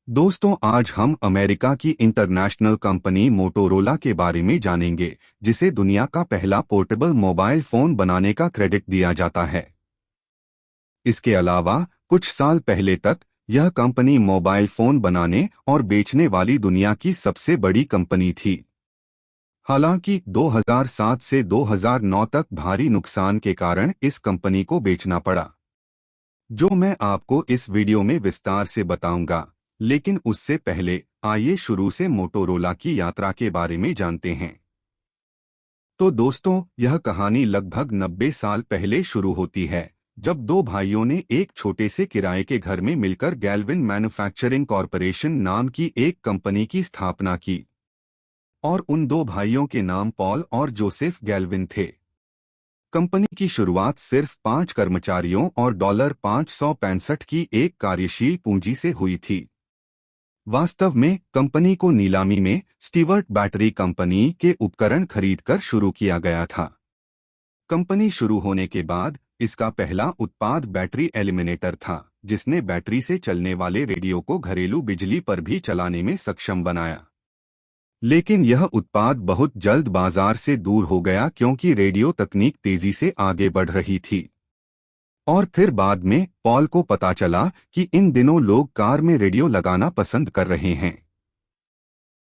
दोस्तों, आज हम अमेरिका की इंटरनेशनल कंपनी मोटोरोला के बारे में जानेंगे, जिसे दुनिया का पहला पोर्टेबल मोबाइल फोन बनाने का क्रेडिट दिया जाता है। इसके अलावा कुछ साल पहले तक यह कंपनी मोबाइल फोन बनाने और बेचने वाली दुनिया की सबसे बड़ी कंपनी थी। हालांकि 2007 से 2009 तक भारी नुकसान के कारण इस कंपनी को बेचना पड़ा, जो मैं आपको इस वीडियो में विस्तार से बताऊंगा। लेकिन उससे पहले आइए शुरू से मोटोरोला की यात्रा के बारे में जानते हैं। तो दोस्तों, यह कहानी लगभग 90 साल पहले शुरू होती है, जब दो भाइयों ने एक छोटे से किराए के घर में मिलकर गैल्विन मैन्युफैक्चरिंग कॉरपोरेशन नाम की एक कंपनी की स्थापना की। और उन दो भाइयों के नाम पॉल और जोसेफ गैल्विन थे। कंपनी की शुरुआत सिर्फ 5 कर्मचारियों और $565 की एक कार्यशील पूंजी से हुई थी। वास्तव में कंपनी को नीलामी में स्टीवर्ट बैटरी कंपनी के उपकरण खरीदकर शुरू किया गया था। कंपनी शुरू होने के बाद इसका पहला उत्पाद बैटरी एलिमिनेटर था, जिसने बैटरी से चलने वाले रेडियो को घरेलू बिजली पर भी चलाने में सक्षम बनाया। लेकिन यह उत्पाद बहुत जल्द बाजार से दूर हो गया, क्योंकि रेडियो तकनीक तेजी से आगे बढ़ रही थी। और फिर बाद में पॉल को पता चला कि इन दिनों लोग कार में रेडियो लगाना पसंद कर रहे हैं।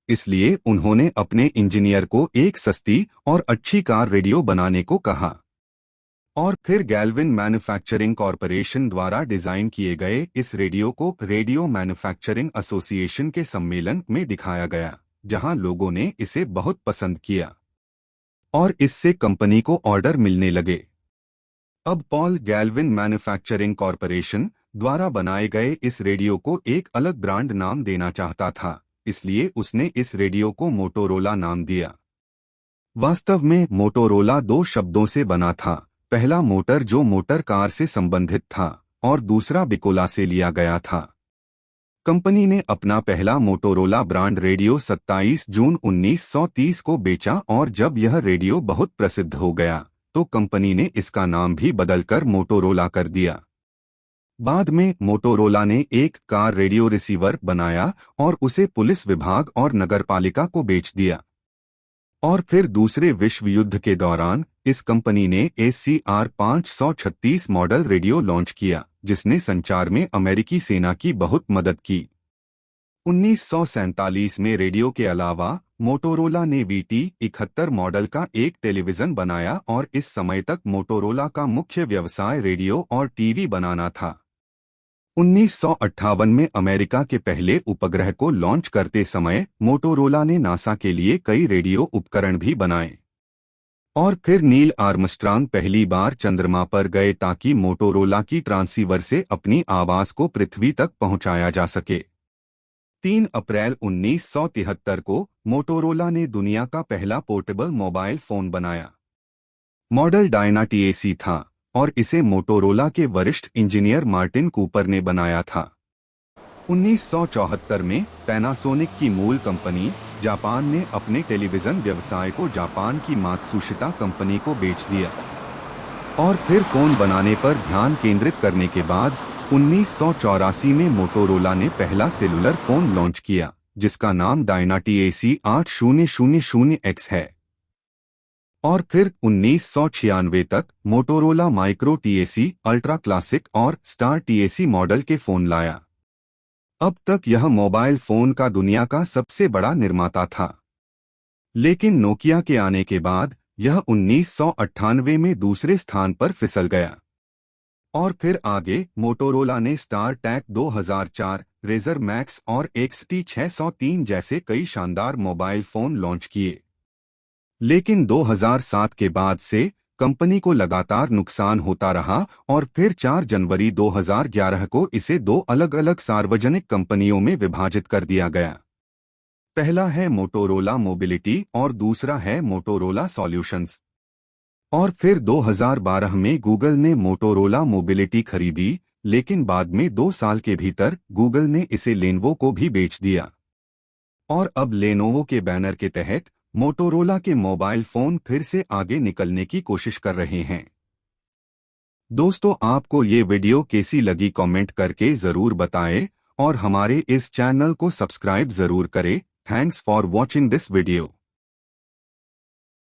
इसलिए उन्होंने अपने इंजीनियर को एक सस्ती और अच्छी कार रेडियो बनाने को कहा। और फिर गैल्विन मैन्युफैक्चरिंग कॉरपोरेशन द्वारा डिजाइन किए गए इस रेडियो को रेडियो मैन्युफैक्चरिंग एसोसिएशन के सम्मेलन में दिखाया गया, जहां लोगों ने इसे बहुत पसंद किया और इससे कंपनी को ऑर्डर मिलने लगे। अब पॉल गैल्विन मैन्युफैक्चरिंग कॉरपोरेशन द्वारा बनाए गए इस रेडियो को एक अलग ब्रांड नाम देना चाहता था, इसलिए उसने इस रेडियो को मोटोरोला नाम दिया। वास्तव में मोटोरोला दो शब्दों से बना था, पहला मोटर जो मोटर कार से संबंधित था और दूसरा बिकोला से लिया गया था। कंपनी ने अपना पहला मोटोरोला ब्रांड रेडियो 27 जून 1930 को बेचा, और जब यह रेडियो बहुत प्रसिद्ध हो गया तो कंपनी ने इसका नाम भी बदलकर मोटोरोला कर दिया। बाद में मोटोरोला ने एक कार रेडियो रिसीवर बनाया और उसे पुलिस विभाग और नगरपालिका को बेच दिया। और फिर दूसरे विश्व युद्ध के दौरान इस कंपनी ने ACR 536 मॉडल रेडियो लॉन्च किया, जिसने संचार में अमेरिकी सेना की बहुत मदद की। 1947 में रेडियो के अलावा मोटोरोला ने VT71 मॉडल का एक टेलीविजन बनाया, और इस समय तक मोटोरोला का मुख्य व्यवसाय रेडियो और टीवी बनाना था। 1958 में अमेरिका के पहले उपग्रह को लॉन्च करते समय मोटोरोला ने नासा के लिए कई रेडियो उपकरण भी बनाए। और फिर नील आर्मस्ट्रांग पहली बार चंद्रमा पर गए ताकि मोटोरोला की ट्रांसीवर से अपनी आवाज को पृथ्वी तक पहुंचाया जा सके। 3 अप्रैल 1973 को मोटोरोला ने दुनिया का पहला पोर्टेबल मोबाइल फोन बनाया। मॉडल डायना-TAC था और इसे मोटोरोला के वरिष्ठ इंजीनियर मार्टिन कूपर ने बनाया था। 1974 में पैनासोनिक की मूल कंपनी जापान ने अपने टेलीविजन व्यवसाय को जापान की मात्सुशिता कंपनी को बेच दिया। और फिर फोन बनाने पर ध्यान केंद्रित करने के बाद 1984 में मोटोरोला ने पहला सेलुलर फोन लॉन्च किया, जिसका नाम डायना-TAC 8000X है। और फिर 1996 तक Motorola micro TAC, ultra classic और स्टार TAC मॉडल के फोन लाया। अब तक यह मोबाइल फोन का दुनिया का सबसे बड़ा निर्माता था। लेकिन नोकिया के आने के बाद यह 1998 में दूसरे स्थान पर फिसल गया। और फिर आगे मोटोरोला ने स्टार टैक 2004, रेजर मैक्स और XT 603 जैसे कई शानदार मोबाइल फोन लॉन्च किए। लेकिन 2007 के बाद से कंपनी को लगातार नुकसान होता रहा, और फिर 4 जनवरी 2011 को इसे 2 अलग अलग सार्वजनिक कंपनियों में विभाजित कर दिया गया। पहला है मोटोरोला मोबिलिटी और दूसरा है मोटोरोला सॉल्यूशंस। और फिर 2012 में गूगल ने मोटोरोला मोबिलिटी खरीदी, लेकिन बाद में 2 साल के भीतर गूगल ने इसे लेनोवो को भी बेच दिया। और अब लेनोवो के बैनर के तहत मोटोरोला के मोबाइल फोन फिर से आगे निकलने की कोशिश कर रहे हैं। दोस्तों, आपको ये वीडियो कैसी लगी कमेंट करके जरूर बताएं, और हमारे इस चैनल को सब्सक्राइब जरूर करें। Thanks for watching this video.